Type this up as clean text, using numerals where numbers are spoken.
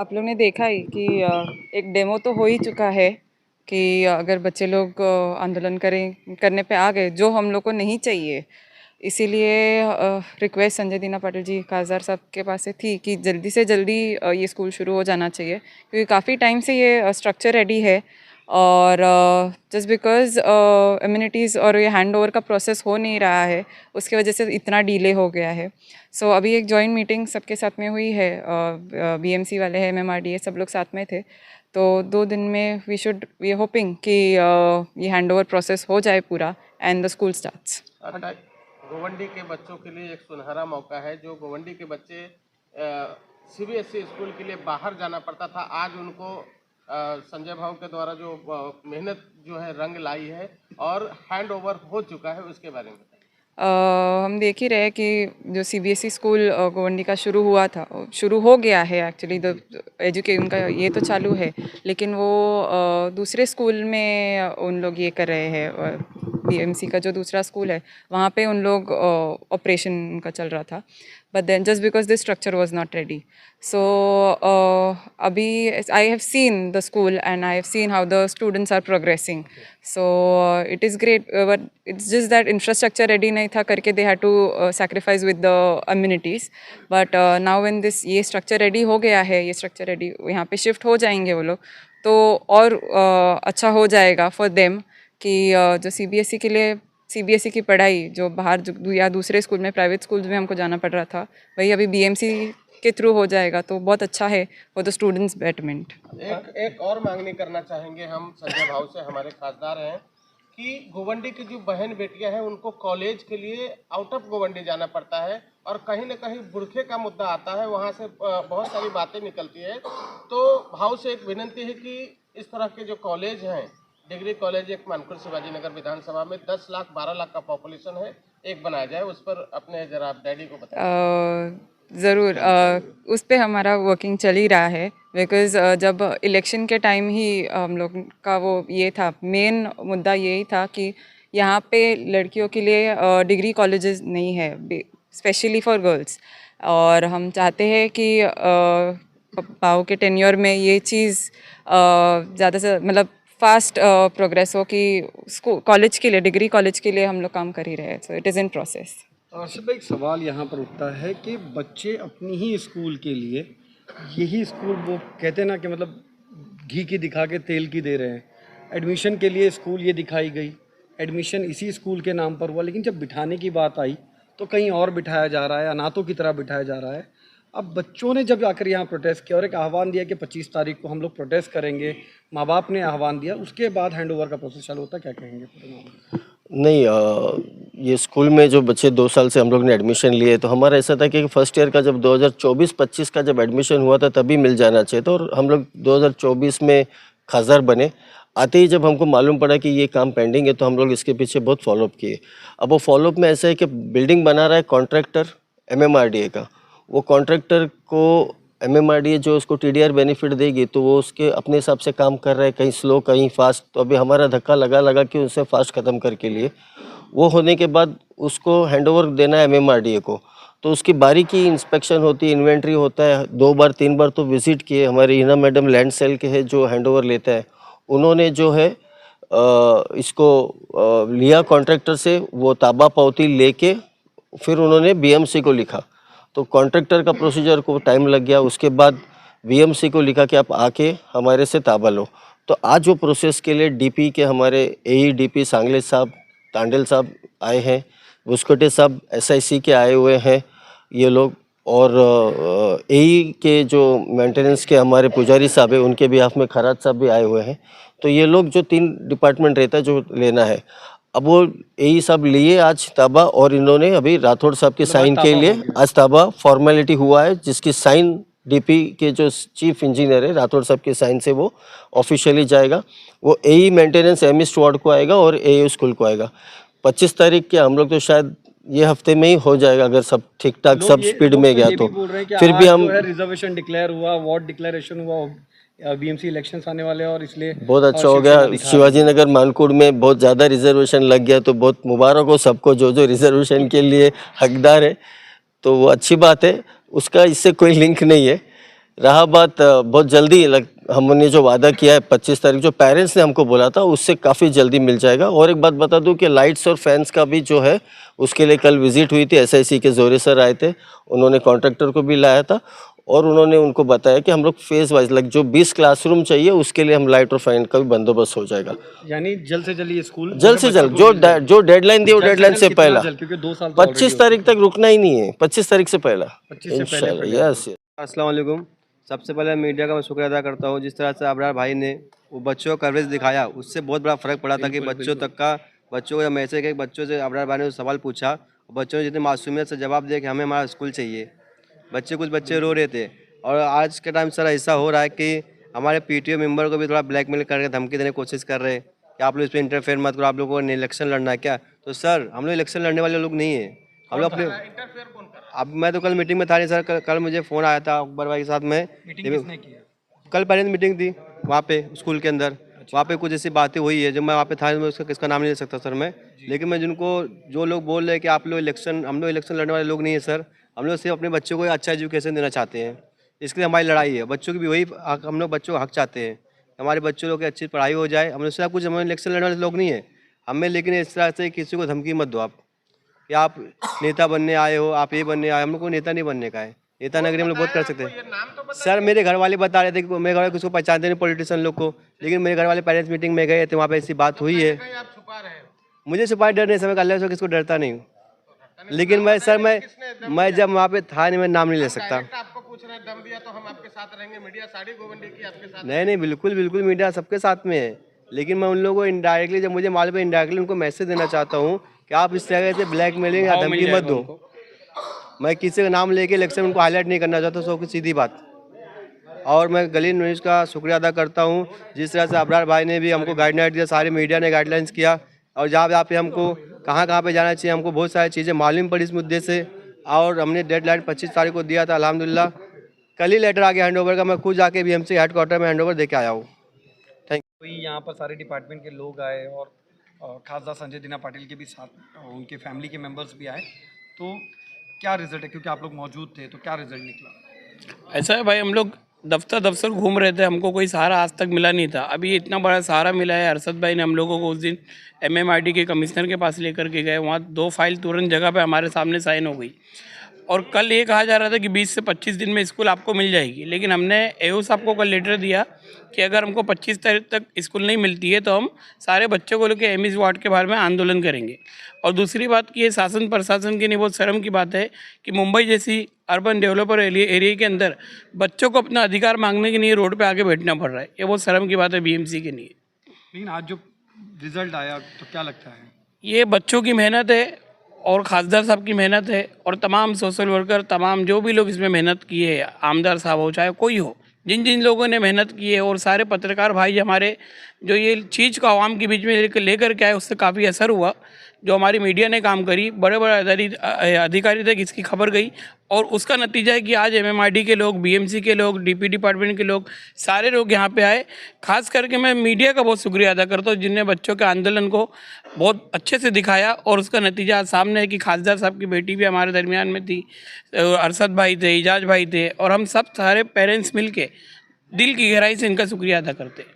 आप लोग ने देखा ही कि एक डेमो तो हो ही चुका है कि अगर बच्चे लोग आंदोलन करने पे आ गए, जो हम लोग को नहीं चाहिए। इसीलिए रिक्वेस्ट संजय दीना पाटिल जी काजार साहब के पास से थी कि जल्दी से जल्दी ये स्कूल शुरू हो जाना चाहिए, क्योंकि काफ़ी टाइम से ये स्ट्रक्चर रेडी है। और जस्ट बिकॉज इम्यूनिटीज़ और ये हैंड ओवर का प्रोसेस हो नहीं रहा है, उसकी वजह से इतना डिले हो गया है। सो अभी एक जॉइंट मीटिंग सबके साथ में हुई है, बीएमसी वाले हैं, एमएमआरडीए सब लोग साथ में थे। तो 2 दिन में वी होपिंग कि ये हैंड ओवर प्रोसेस हो जाए पूरा and the school starts. Govandi के बच्चों के लिए एक सुनहरा मौका है। जो गोवंडी के बच्चे सीबीएसई स्कूल के लिए बाहर जाना पड़ता था, आज उनको संजय भाव के द्वारा जो मेहनत जो है रंग लाई है और हैंड ओवर हो चुका है, उसके बारे में बताइए। हम देख ही रहे कि जो सीबीएसई स्कूल गोवंडी का शुरू हो गया है। एक्चुअली द एजुकेशन का ये तो चालू है, लेकिन वो दूसरे स्कूल में उन लोग ये कर रहे हैं। बीएमसी का जो दूसरा स्कूल है वहाँ पे उन लोग ऑपरेशन उनका चल रहा था, but then just because this structure was not ready. So अभी I have seen the school and I have seen how the students are progressing. So it is great, but it's just that infrastructure ready नहीं था करके they had to sacrifice with the amenities. But now when ये structure ready हो गया है, ये structure ready, यहाँ पे शिफ्ट हो जाएंगे वो लोग, तो और अच्छा हो जाएगा फॉर देम कि जो सीबीएसई की पढ़ाई जो बाहर या दूसरे स्कूल में, प्राइवेट स्कूल्स में हमको जाना पड़ रहा था, वही अभी बीएमसी के थ्रू हो जाएगा, तो बहुत अच्छा है फॉर द स्टूडेंट्स बेटरमेंट। एक और मांगनी करना चाहेंगे हम संजय भाव से, हमारे खासदार हैं, कि गोवंडी की जो बहन बेटियां हैं उनको कॉलेज के लिए आउट ऑफ गोवंडी जाना पड़ता है और कहीं ना कहीं बुरखे का मुद्दा आता है, वहाँ से बहुत सारी बातें निकलती है। तो भाव से एक विनंती है कि इस तरह के जो कॉलेज हैं, डिग्री कॉलेज एक मानकुर शिवाजी नगर विधानसभा में 10 लाख 12 लाख का पॉपुलेशन है, एक बनाया जाए। उस पर अपने जरा डैडी को बताएं। ज़रूर, उस पर हमारा वर्किंग चल ही रहा है, बिकॉज़ जब इलेक्शन के टाइम ही हम लोग का वो ये था, मेन मुद्दा यही था कि यहाँ पे लड़कियों के लिए डिग्री कॉलेजेस नहीं है, स्पेशली फॉर गर्ल्स। और हम चाहते हैं कि पाओ के टेन्योर में ये चीज़ ज़्यादा से मतलब फास्ट प्रोग्रेस हो कि स्कूल कॉलेज के लिए, डिग्री कॉलेज के लिए हम लोग काम कर ही रहे हैं। सो it is in process. Arshad भाई, एक सवाल यहाँ पर उठता है कि बच्चे अपनी ही स्कूल के लिए यही स्कूल, वो कहते हैं ना कि मतलब घी की दिखा के तेल की दे रहे हैं। एडमिशन के लिए स्कूल ये दिखाई गई, एडमिशन इसी स्कूल के नाम पर हुआ, लेकिन जब बिठाने की बात आई तो कहीं और बिठाया जा रहा है, अनाथों की तरह बिठाया जा रहा है। अब बच्चों ने जब आकर यहाँ प्रोटेस्ट किया और एक आह्वान दिया कि 25 तारीख को हम लोग प्रोटेस्ट करेंगे, माँ बाप ने आह्वान दिया, उसके बाद हैंड ओवर का प्रोसेस चालू होता, क्या कहेंगे? नहीं, ये स्कूल में जो बच्चे 2 साल से हम लोग ने एडमिशन लिए, तो हमारा ऐसा था कि फर्स्ट ईयर का जब 2024-25 का जब एडमिशन हुआ था तभी मिल जाना चाहिए था, और हम लोग 2024 में खासदार बने। आते ही जब हमको मालूम पड़ा कि ये काम पेंडिंग है तो हम लोग इसके पीछे बहुत फॉलोअप किए। अब वो फॉलोअप में ऐसा है कि बिल्डिंग बना रहा है कॉन्ट्रैक्टर एमएमआरडीए का, वो कॉन्ट्रैक्टर को एमएमआरडीए जो उसको टीडीआर बेनिफिट देगी तो वो उसके अपने हिसाब से काम कर रहा है, कहीं स्लो कहीं फास्ट। तो अभी हमारा धक्का लगा कि उनसे फास्ट ख़त्म करके लिए, वो होने के बाद उसको हैंडओवर देना है एमएमआरडीए को। तो उसकी बारीकी इंस्पेक्शन होती है, इन्वेंट्री होता है। 2 बार 3 बार तो विजिट किए। हमारी हिना मैडम लैंड सेल के है जो हैंडओवर लेता है, उन्होंने जो है इसको लिया कॉन्ट्रैक्टर से, वो ताबा पावती लेके फिर उन्होंने बीएमसी को लिखा। तो कॉन्ट्रैक्टर का प्रोसीजर को टाइम लग गया, उसके बाद बीएमसी को लिखा कि आप आके हमारे से ताबा लो। तो आज वो प्रोसेस के लिए डीपी के हमारे एई डीपी सांगले साहब, तांडेल साहब आए हैं, बुस्कोटे साहब एसआईसी के आए हुए हैं ये लोग, और एई के जो मेंटेनेंस के हमारे पुजारी साहब हैं उनके बिहाफ में खराज साहब भी आए हुए हैं। तो ये लोग जो 3 डिपार्टमेंट रहता है जो लेना है, अब वो यही सब लिए आज ताबा, और इन्होंने अभी राठौड़ साहब के साइन के लिए आज ताबा फॉर्मेलिटी हुआ है, जिसकी साइन डीपी के जो चीफ इंजीनियर है राठौड़ साहब के साइन से वो ऑफिशियली जाएगा। वो एई मेंटेनेंस एमई स्टुअर्ड को आएगा और एयू स्कूल को आएगा। 25 तारीख के हम लोग तो शायद ये हफ्ते में ही हो जाएगा, अगर सब ठीक ठाक सब स्पीड में गया तो। फिर भी हम रिजर्वेशन डिक्लेयर हुआ, वार्ड डिक्लेरेशन हुआ, बीएमसी इलेक्शंस आने वाले हैं और इसलिए बहुत अच्छा हो गया। शिवाजी नगर मानकुड़ में बहुत ज़्यादा रिजर्वेशन लग गया, तो बहुत मुबारक हो सबको जो जो रिजर्वेशन के लिए हकदार है। तो वो अच्छी बात है, उसका इससे कोई लिंक नहीं है। रहा बात बहुत जल्दी हमने जो वादा किया है 25 तारीख जो पेरेंट्स ने हमको बोला था उससे काफ़ी जल्दी मिल जाएगा। और एक बात बता दूं कि लाइट्स और फैंस का भी जो है उसके लिए कल विजिट हुई थी, एसआईसी के जोरे सर आए थे, उन्होंने कॉन्ट्रैक्टर को भी लाया था और उन्होंने उनको बताया कि हम लोग फेज वाइज जो 20 क्लासरूम चाहिए उसके लिए हम लाइट और फैन का भी बंदोबस्त हो जाएगा। यानी जल्द से जल्द ये स्कूल जल्द से जल्द जो डेडलाइन दी वो डेडलाइन से पहला, क्योंकि 2 साल 25 तारीख तक रुकना ही नहीं है, 25 तारीख से पहला इंशाल्लाह। यस। अस्सलाम वालेकुम। सबसे पहले मीडिया का मैं शुक्रिया अदा करता हूँ, जिस तरह से अबरार भाई ने वो बच्चों का कवरेज दिखाया, उससे बहुत बड़ा फ़र्क पड़ा था कि बच्चों को मैसेज के बच्चों से अबरार भाई ने सवाल पूछा, बच्चों ने जितनी मासूमियत से जवाब दिया कि हमें हमारा स्कूल चाहिए। कुछ बच्चे रो रहे थे और आज के टाइम सर ऐसा हो रहा है कि हमारे पीटीओ मेंबर को भी थोड़ा ब्लैकमेल करके धमकी देने की कोशिश कर रहे हैं कि आप लोग इस पर इंटरफेयर मत करो, आप लोगों को इलेक्शन लड़ना है क्या। तो सर हम लोग इलेक्शन लड़ने वाले लोग नहीं हैं, हम लोग अपने इंटरफेयर कौन कर रहा अब मैं तो कल मीटिंग में था नहीं सर, कल मुझे फ़ोन आया था अकबर भाई के साथ में। कल पेरेंट्स मीटिंग थी वहाँ पे स्कूल के अंदर, वहाँ पे कुछ ऐसी बातें हुई है जो मैं वहाँ पे था, मैं उसका किसका नाम नहीं ले सकता सर मैं, लेकिन मैं जो लोग बोल रहे हैं कि हम लोग इलेक्शन लड़ने वाले लोग नहीं है सर, हम लोग सिर्फ अपने बच्चों को अच्छा एजुकेशन देना चाहते हैं। इसके लिए हमारी लड़ाई है, बच्चों की भी वही हम लोग बच्चों को हक चाहते हैं, हमारे बच्चों लोग की अच्छी पढ़ाई हो जाए। हम लोग से कुछ, हम इलेक्शन लड़ने वाले लोग नहीं है हमें, लेकिन इस तरह से किसी को धमकी मत दो आप कि आप नेता बनने आए हो, आप ये बनने आए। हम लोग को नेता नहीं बनने का है, नेता नगरी हम लोग बहुत कर सकते हैं। सर मेरे घर वाले बता रहे थे कि मेरे घर वाले किसी को पहचानते नहीं पॉलिटिशियन लोग को, लेकिन मेरे घर वाले पेरेंट्स मीटिंग में गए थे, वहाँ पे ऐसी बात हुई है। है? आप छुपा रहे हो। मुझे सिपाही डर नहीं, समय अल्लाह से किसको डरता नहीं हूँ, लेकिन मैं सर मैं जब वहाँ पे था नहीं, मैं नाम नहीं ले सकता। डायरेक्ट आपको पूछ रहे हैं, दम दिया तो हम आपके साथ रहेंगे, मीडिया साड़ी गोवंडी की आपके साथ। नहीं बिल्कुल मीडिया सबके साथ में है, लेकिन मैं उन लोगों को इनडायरेक्टली, जब मुझे मालूम है, इनडायरेक्टली उनको मैसेज देना चाहता हूँ कि आप इस तरह से ब्लैकमेलिंग या धमकी मत दो। मैं किसी का नाम लेके इलेक्शन उनको हाईलाइट नहीं करना चाहता, सो की सीधी बात। और मैं गली न्यूज़ का शुक्रिया अदा करता हूँ, जिस तरह से अबरार भाई ने भी हमको गाइडलाइन दिया, सारे मीडिया ने गाइडलाइंस किया, और जहाँ पे हमको कहाँ पे जाना चाहिए, हमको बहुत सारी चीज़ें मालूम पड़ी इस मुद्दे से। और हमने डेडलाइन 25 तारीख को दिया था, अल्हम्दुलिल्लाह कल ही लेटर आ गया हैंडओवर का। मैं खुद जाके बीएमसी हेडक्वार्टर में हैंडओवर दे के आया हूँ। यहाँ पर सारे डिपार्टमेंट के लोग आए और खासदार संजय दीना पाटिल के भी साथ उनके फैमिली के मेंबर्स भी आए, तो क्या रिजल्ट है, क्योंकि आप लोग मौजूद थे, तो क्या रिजल्ट निकला? ऐसा है भाई, हम लोग दफ्तर घूम रहे थे, हमको कोई सहारा आज तक मिला नहीं था। अभी इतना बड़ा सहारा मिला है, अरशद भाई ने हम लोगों को उस दिन MMRD के कमिश्नर के पास लेकर के गए, वहाँ 2 फाइल तुरंत जगह पे हमारे सामने साइन हो गई। और कल ये कहा जा रहा था कि 20 से 25 दिन में स्कूल आपको मिल जाएगी, लेकिन हमने AO साहब को कल लेटर दिया कि अगर हमको 25 तारीख तक स्कूल नहीं मिलती है तो हम सारे बच्चों को लेकर एमईज वार्ड के बारे में आंदोलन करेंगे। और दूसरी बात कि ये शासन प्रशासन के लिए बहुत शर्म की बात है कि मुंबई जैसी अर्बन डेवलपर एरिया के अंदर बच्चों को अपना अधिकार मांगने के लिए रोड पे आके बैठना पड़ रहा है। ये बहुत शर्म की बात है BMC के लिए। लेकिन आज जो रिजल्ट आया तो क्या लगता है? ये बच्चों की मेहनत है और खासदार साहब की मेहनत है और तमाम सोशल वर्कर, तमाम जो भी लोग इसमें मेहनत किए है, आमदार साहब हो चाहे कोई हो, जिन लोगों ने मेहनत की है, और सारे पत्रकार भाई हमारे जो ये चीज़ को आवाम के बीच में लेकर के आए, उससे काफ़ी असर हुआ। जो हमारी मीडिया ने काम करी, बड़े बड़े अधिकारी तक इसकी खबर गई, और उसका नतीजा है कि आज MMRD के लोग, BMC के लोग, DP डिपार्टमेंट के लोग, सारे लोग यहाँ पे आए। खास करके मैं मीडिया का बहुत शुक्रिया अदा करता हूँ, जिनने बच्चों के आंदोलन को बहुत अच्छे से दिखाया, और उसका नतीजा आज सामने है कि खासदार साहब की बेटी भी हमारे दरमियान में थी, अरशद भाई थे, इजाज भाई थे, और हम सब सारे पेरेंट्स मिल के दिल की गहराई से इनका शुक्रिया अदा करते हैं।